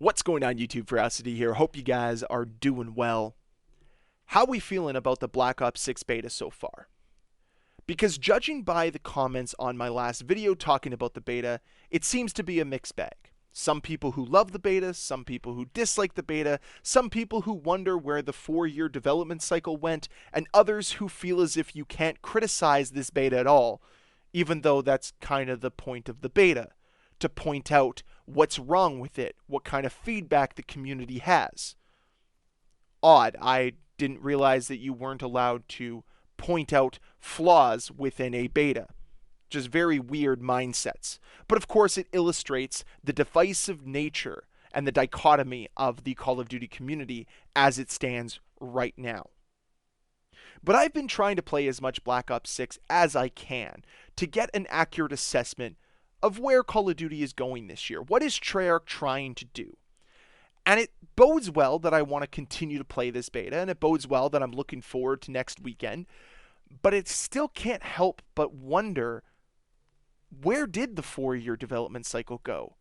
What's going on, YouTube? Ferocity here. Hope you guys are doing well. How we feeling about the Black Ops 6 beta so far? Because judging by the comments on my last video talking about the beta, it seems to be a mixed bag. Some people who love the beta, some people who dislike the beta, some people who wonder where the 4-year development cycle went, and others who feel as if you can't criticize this beta at all, even though that's kind of the point of the beta, to point out what's wrong with it, what kind of feedback the community has. Odd, I didn't realize that you weren't allowed to point out flaws within a beta. Just very weird mindsets. But of course it illustrates the divisive nature and the dichotomy of the Call of Duty community as it stands right now. But I've been trying to play as much Black Ops 6 as I can to get an accurate assessment of where Call of Duty is going this year. What is Treyarch trying to do? And it bodes well that I want to continue to play this beta, and it bodes well that I'm looking forward to next weekend. But it still can't help but wonder, where did the 4-year development cycle go?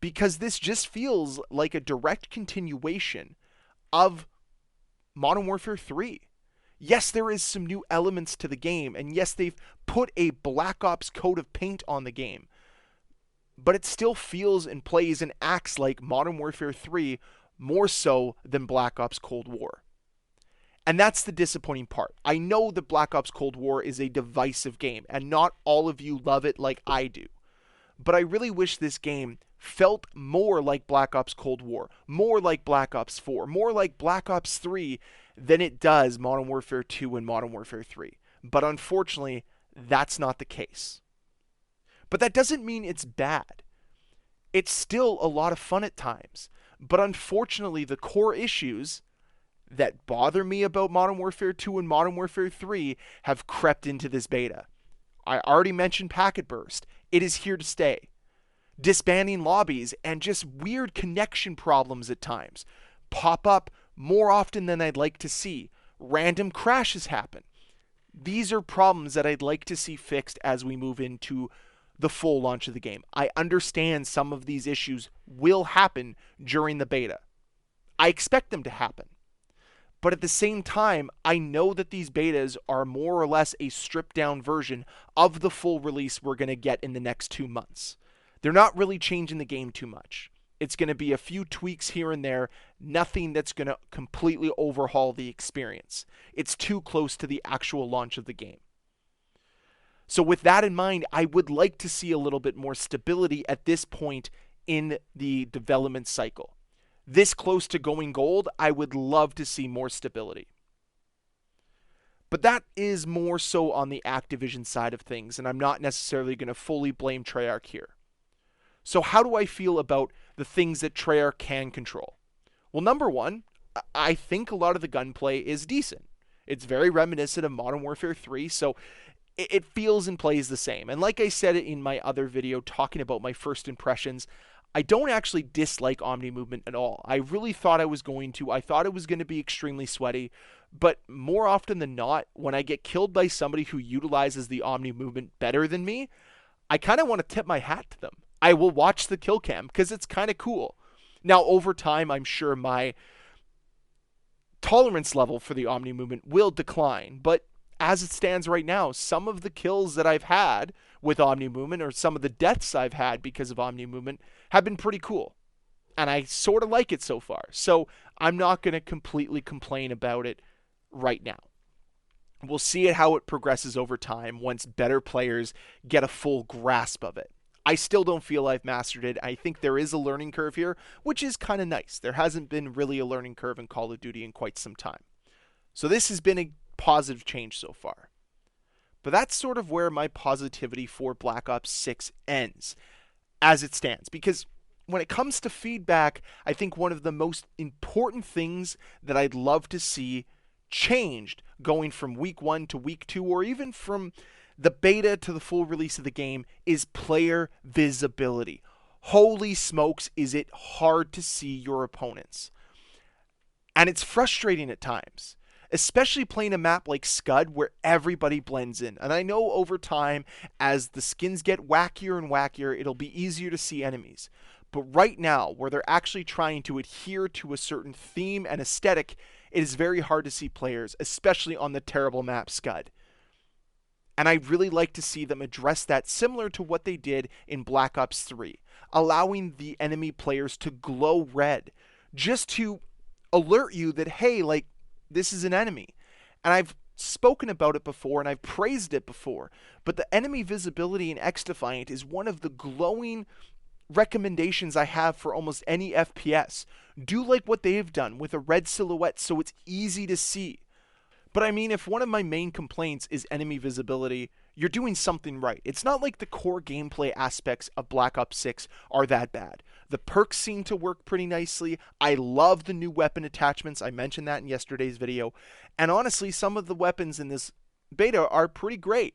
Because this just feels like a direct continuation of Modern Warfare 3. Yes, there is some new elements to the game, and yes, they've put a Black Ops coat of paint on the game. But it still feels and plays and acts like Modern Warfare 3 more so than Black Ops Cold War. And that's the disappointing part. I know that Black Ops Cold War is a divisive game, and not all of you love it like I do. But I really wish this game felt more like Black Ops Cold War, more like Black Ops 4, more like Black Ops 3 than it does Modern Warfare 2 and Modern Warfare 3. But unfortunately, that's not the case. But that doesn't mean it's bad. It's still a lot of fun at times. But unfortunately, the core issues that bother me about Modern Warfare 2 and Modern Warfare 3 have crept into this beta. I already mentioned Packet Burst. It is here to stay. Disbanding lobbies and just weird connection problems at times pop up more often than I'd like to see. Random crashes happen. These are problems that I'd like to see fixed as we move into the full launch of the game. I understand some of these issues will happen during the beta. I expect them to happen. But at the same time, I know that these betas are more or less a stripped down version of the full release we're going to get in the next 2 months. They're not really changing the game too much. It's going to be a few tweaks here and there, nothing that's going to completely overhaul the experience. It's too close to the actual launch of the game. So with that in mind, I would like to see a little bit more stability at this point in the development cycle. This close to going gold, I would love to see more stability. But that is more so on the Activision side of things, and I'm not necessarily going to fully blame Treyarch here. So how do I feel about the things that Treyarch can control? Well, number one, I think a lot of the gunplay is decent. It's very reminiscent of Modern Warfare 3, so it feels and plays the same. And like I said in my other video talking about my first impressions, I don't actually dislike Omni Movement at all. I really thought I was going to. I thought it was going to be extremely sweaty. But more often than not, when I get killed by somebody who utilizes the Omni Movement better than me, I kind of want to tip my hat to them. I will watch the kill cam because it's kind of cool. Now, over time, I'm sure my tolerance level for the Omni Movement will decline. But as it stands right now, some of the kills that I've had with Omni Movement, or some of the deaths I've had because of Omni Movement, have been pretty cool. And I sort of like it so far. So I'm not going to completely complain about it right now. We'll see how it progresses over time once better players get a full grasp of it. I still don't feel I've mastered it. I think there is a learning curve here, which is kind of nice. There hasn't been really a learning curve in Call of Duty in quite some time. So this has been a positive change so far. But that's sort of where my positivity for Black Ops 6 ends as it stands. Because when it comes to feedback, I think one of the most important things that I'd love to see changed going from week 1 to week 2, or even from the beta to the full release of the game, is player visibility. Holy smokes, is it hard to see your opponents. And it's frustrating at times. especially playing a map like Scud where everybody blends in. And I know over time, as the skins get wackier and wackier, it'll be easier to see enemies. But right now, where they're actually trying to adhere to a certain theme and aesthetic, it is very hard to see players, especially on the terrible map Scud. And I really like to see them address that, similar to what they did in Black Ops 3, allowing the enemy players to glow red just to alert you that, hey, like, this is an enemy. And I've spoken about it before and I've praised it before, but the enemy visibility in X-Defiant is one of the glowing recommendations I have for almost any FPS. Do like what they've done with a red silhouette so it's easy to see. But I mean, if one of my main complaints is enemy visibility, you're doing something right. It's not like the core gameplay aspects of Black Ops 6 are that bad. The perks seem to work pretty nicely. I love the new weapon attachments. I mentioned that in yesterday's video. And honestly, some of the weapons in this beta are pretty great.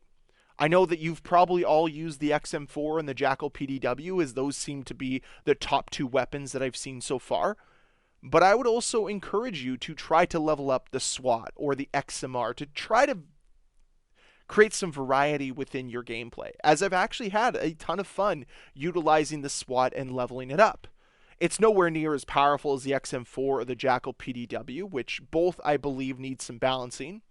I know that you've probably all used the XM4 and the Jackal PDW, as those seem to be the top two weapons that I've seen so far. But I would also encourage you to try to level up the SWAT or the XMR to try to create some variety within your gameplay, as I've actually had a ton of fun utilizing the SWAT and leveling it up. It's nowhere near as powerful as the XM4 or the Jackal PDW, which both I believe need some balancing,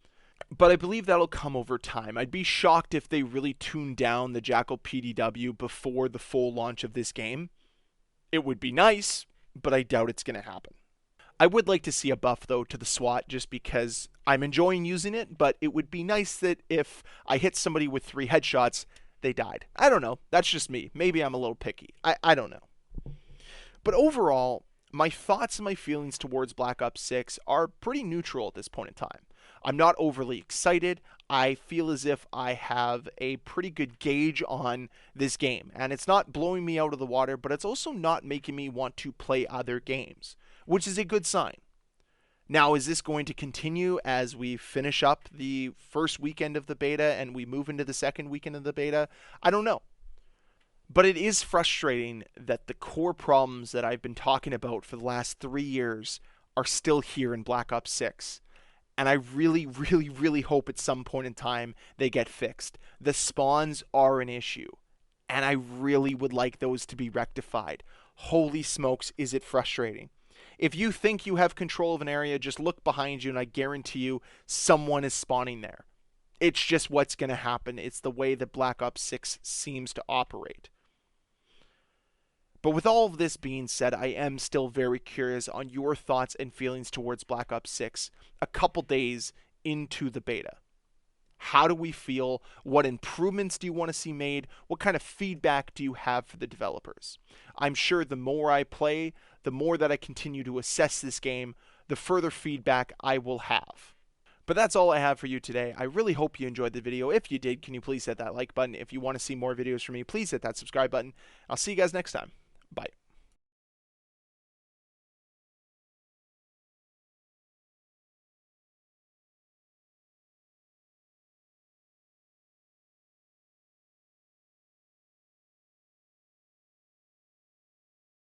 but I believe that'll come over time. I'd be shocked if they really tuned down the Jackal PDW before the full launch of this game. It would be nice, but I doubt it's going to happen. I would like to see a buff, though, to the SWAT just because I'm enjoying using it, but it would be nice that if I hit somebody with 3 headshots, they died. I don't know. That's just me. Maybe I'm a little picky. I don't know. But overall, my thoughts and my feelings towards Black Ops 6 are pretty neutral at this point in time. I'm not overly excited. I feel as if I have a pretty good gauge on this game, and it's not blowing me out of the water, but it's also not making me want to play other games, which is a good sign. Now, is this going to continue as we finish up the first weekend of the beta and we move into the second weekend of the beta? I don't know. But it is frustrating that the core problems that I've been talking about for the last 3 years are still here in Black Ops 6. And I really, really, really hope at some point in time they get fixed. The spawns are an issue, and I really would like those to be rectified. Holy smokes, is it frustrating. If you think you have control of an area, just look behind you and I guarantee you someone is spawning there. It's just what's going to happen. It's the way that Black Ops 6 seems to operate. But with all of this being said, I am still very curious on your thoughts and feelings towards Black Ops 6 a couple days into the beta. How do we feel? What improvements do you want to see made? What kind of feedback do you have for the developers? I'm sure the more I play, the more that I continue to assess this game, the further feedback I will have. But that's all I have for you today. I really hope you enjoyed the video. If you did, can you please hit that like button? If you want to see more videos from me, please hit that subscribe button. I'll see you guys next time. Bye.